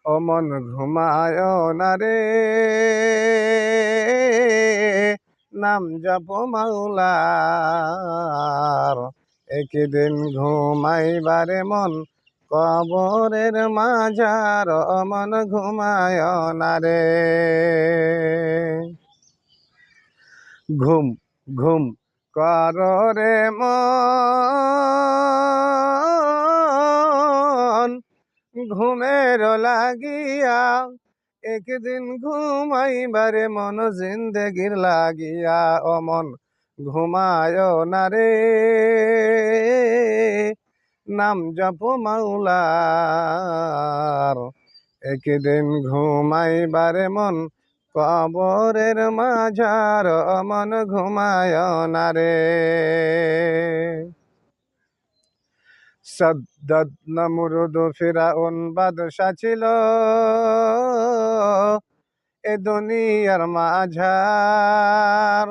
ও মন ঘুমায় না রে, নাম জপ মাওলার। একদিন ঘুমাইবারে মন কবরের মাঝার, ও মন ঘুমায় না রে। ঘুম ঘুম কর রে মন, ঘুমের লাগিয়া একদিন ঘুমাইবারে মন জিন্দেগির লাগিয়া। ও মন ঘুমায় না রে, নাম জপ মাওলার। একদিন ঘুমাইবারে মন কবরের মাঝার, ও মন ঘুমায় না রে। সদ্দদ নমরুদ ফিরাউন বাদশা ছিল এ দুনিয়ার মাঝার।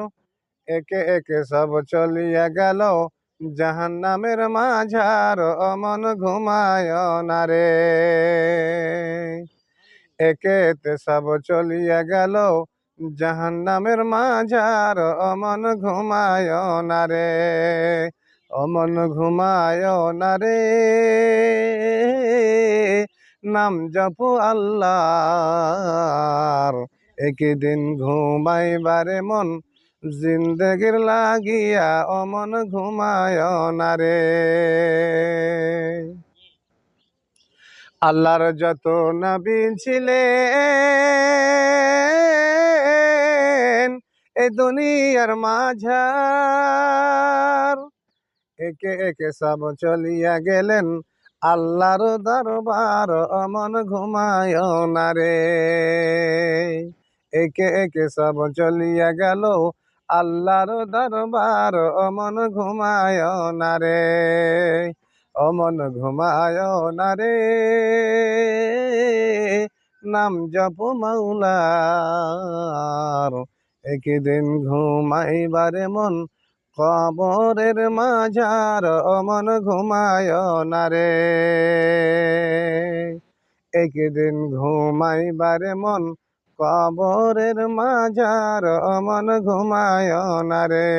একে একে সব চলিয়া গেল জাহান্নামের মাঝার, ও মন ঘুমায় না রে। একেতে সব চলিয়া গেল জাহান্নামের মাঝার, ও মন ঘুমায় না রে। ও মন ঘুমায় না রে, নাম জপ আল্লাহর। একদিন ঘুমাইবারে মন জিন্দেগির লাগিয়া, ও মন ঘুমায় না রে। আল্লাহর যত নবী ছিলেন এ দুনিয়ার মাঝার, একে একে সব চলিয়া গেলেন আল্লাহর দরবার, ও মন ঘুমায় না রে। একে একে সব চলিয়া গেল আল্লাহর দরবার, ও মন ঘুমায় না রে। ও মন ঘুমায় না রে, নাম জপ মাওলার। একদিন ঘুমাইবারে মন কবরের মাঝার, ও মন ঘুমায় না রে। একদিন ঘুমাইবারে মন কবরের মাঝার, ও মন ঘুমায় না রে।